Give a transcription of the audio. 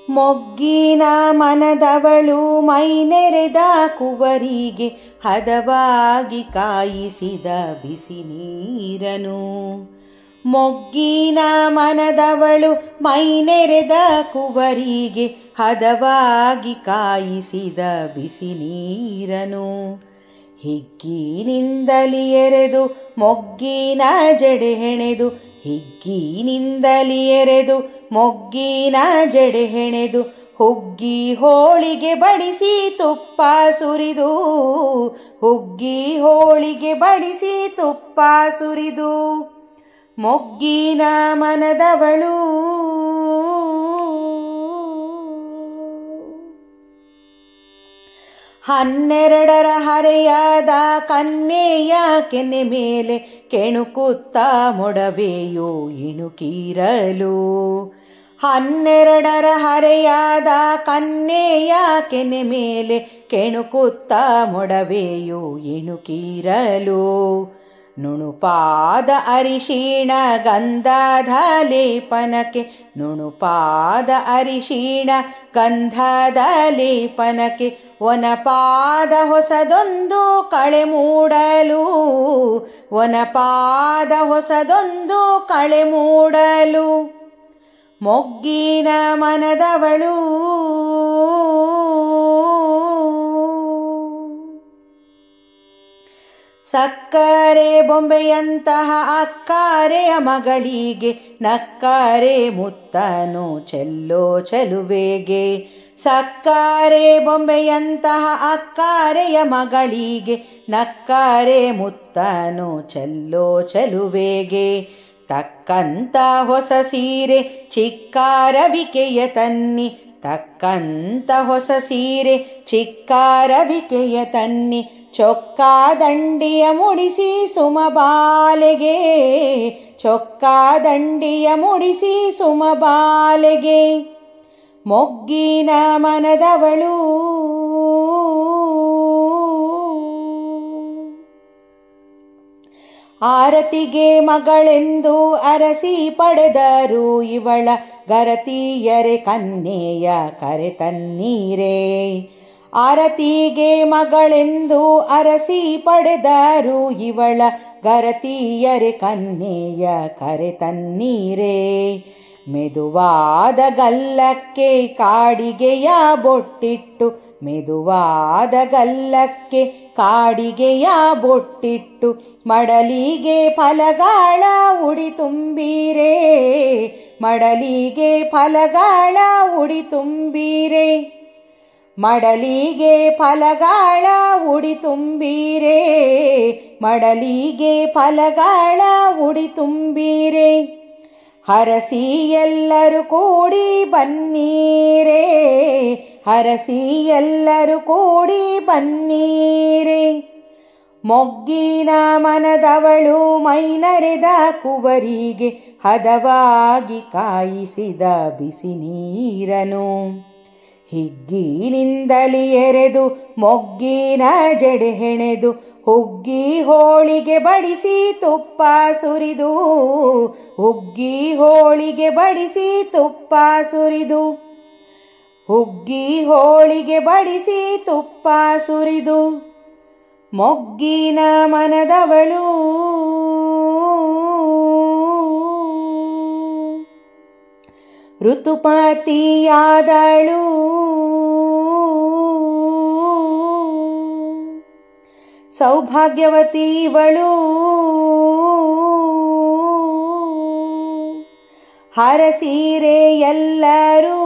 ಮೊಗ್ಗಿನ ಮನದವಳು ಮೈನೆರೆದ ಕುವರಿಗೆ ಹದವಾಗಿ ಕಾಯಿಸಿದ ಬಿಸಿ ನೀರನು. ಮೊಗ್ಗಿನ ಮನದವಳು ಮೈನೆರೆದ ಕುವರಿಗೆ ಹದವಾಗಿ ಕಾಯಿಸಿದ ಬಿಸಿ ನೀರನು. ಹಿಗ್ಗಿನಿಂದಲಿ ಎರೆದು ಮೊಗ್ಗಿನ ಜಡೆ ಹೆಣೆದು, ಹಿಗ್ಗಿನಿಂದಲಿ ಎರೆದು ಮೊಗ್ಗಿನ ಜಡೆ ಹೆಣೆದು, ಹುಗ್ಗಿ ಹೋಳಿಗೆ ಬಡಿಸಿ ತುಪ್ಪ ಸುರಿದು, ಹುಗ್ಗಿ ಹೋಳಿಗೆ ಬಡಿಸಿ ತುಪ್ಪ ಸುರಿದು. ಮೊಗ್ಗಿನ ಮನದವಳು ಹನ್ನೆರಡರ ಹರೆಯಾದ ಕನ್ಯೆಯ ಕೆನ್ನೆ ಮೇಲೆ ಕೆಣುಕುತ್ತ ಮೊಡವೆಯು ಇಣುಕಿರಲು. ಹನ್ನೆರಡರ ಹರೆಯಾದ ಕನ್ಯೆಯ ಕೆನ್ನೆ ಮೇಲೆ ಕೆಣುಕುತ್ತ ಮೊಡವೆಯು ಇಣುಕಿರಲು. ನುಣುಪಾದ ಅರಿಶಿಣ ಗಂಧದ ಲೇಪನಕ್ಕೆ, ನುಣುಪಾದ ಅರಿಶಿಣ ಗಂಧದ ಲೇಪನಕ್ಕೆ, ಒನಪಾದ ಹೊಸದೊಂದು ಕಳೆ ಮೂಡಲು, ಒನಪಾದ ಹೊಸದೊಂದು ಕಳೆ ಮೂಡಲು. ಮೊಗ್ಗಿನ ಮನದವಳು ಸಕ್ಕರೆ ಬೊಂಬೆಯಂತಹ ಅಕ್ಕಾರೆಯ ಮಗಳಿಗೆ ನಕ್ಕರೆ ಮುತ್ತನು ಚೆಲ್ಲೋ ಚೆಲುವೆಗೆ. ಸಕ್ಕರೆ ಬೊಂಬೆಯಂತಹ ಅಕ್ಕಾರೆಯ ಮಗಳಿಗೆ ನಕ್ಕರೆ ಮುತ್ತನು ಚೆಲ್ಲೋ ಚೆಲುವೆಗೆ. ತಕ್ಕಂತ ಹೊಸ ಸೀರೆ ಚಿಕ್ಕಾರವಿಕೆಯ ತನ್ನಿ, ತಕ್ಕಂತ ಹೊಸ ಸೀರೆ ಚಿಕ್ಕಾರವಿಕೆಯ ತನ್ನಿ, ಚೊಕ್ಕ ದಂಡಿಯ ಮುಡಿಸಿ ಸುಮಬಾಲೆಗೆ, ಚೊಕ್ಕ ದಂಡಿಯ ಮುಡಿಸಿ ಸುಮಬಾಲೆಗೆ. ಮೊಗ್ಗಿನ ಮನದವಳು ಆರತಿಗೆ ಮಗಳೆಂದು ಅರಸಿ ಪಡೆದರು ಇವಳ ಗರತಿಯರೆ ಕನ್ಯೆಯ ಕರೆ ತನ್ನೀರೇ. ಆರತಿಗೆ ಮಗಳೆಂದು ಅರಸಿ ಪಡೆದರು ಇವಳ ಗರತಿಯರೆ ಕನ್ಯೆಯ ಕರೆ ತನ್ನೀರೇ. ಮೆದುವಾದ ಗಲ್ಲಕ್ಕೆ ಕಾಡಿಗೆಯ ಬೊಟ್ಟಿಟ್ಟು, ಮೆದುವಾದ ಗಲ್ಲಕ್ಕೆ ಕಾಡಿಗೆಯ ಬೊಟ್ಟಿಟ್ಟು, ಮಡಲಿಗೆ ಫಲಗಾಳ ಉಡಿ ತುಂಬಿರೆ, ಮಡಲಿಗೆ ಫಲಗಾಳ ಉಡಿ ತುಂಬಿರೆ, ಮಡಲಿಗೆ ಫಲಗಾಳ ಉಡಿ ತುಂಬಿರೆ, ಮಡಲಿಗೆ ಫಲಗಾಳ ಉಡಿ ತುಂಬಿರೆ. ಹರಸಿ ಎಲ್ಲರೂ ಕೂಡಿ ಬನ್ನೀರೆ, ಹರಸಿ ಎಲ್ಲರೂ ಕೂಡಿ ಬನ್ನೀರೆ. ಮೊಗ್ಗಿನ ಮನದವಳು ಮೈನರೆದ ಕುವರಿಗೆ ಹದವಾಗಿ ಕಾಯಿಸಿದ ಬಿಸಿ ನೀರನು. ಹಿಗ್ಗಿನಿಂದಲಿ ಎರೆದು ಮೊಗ್ಗಿನ ಜಡೆ ಹೆಣೆದು, ಹುಗ್ಗಿ ಹೋಳಿಗೆ ಬಡಿಸಿ ತುಪ್ಪ ಸುರಿದು, ಹುಗ್ಗಿ ಹೋಳಿಗೆ ಬಡಿಸಿ ತುಪ್ಪ ಸುರಿದು, ಹುಗ್ಗಿ ಹೋಳಿಗೆ ಬಡಿಸಿ ತುಪ್ಪ ಸುರಿದು. ಮೊಗ್ಗಿನ ಮನದವಳು ಋತುಪತಿಯಾದಳು, ಸೌಭಾಗ್ಯವತಿವಳು, ಹರಸೀರೆ ಎಲ್ಲರೂ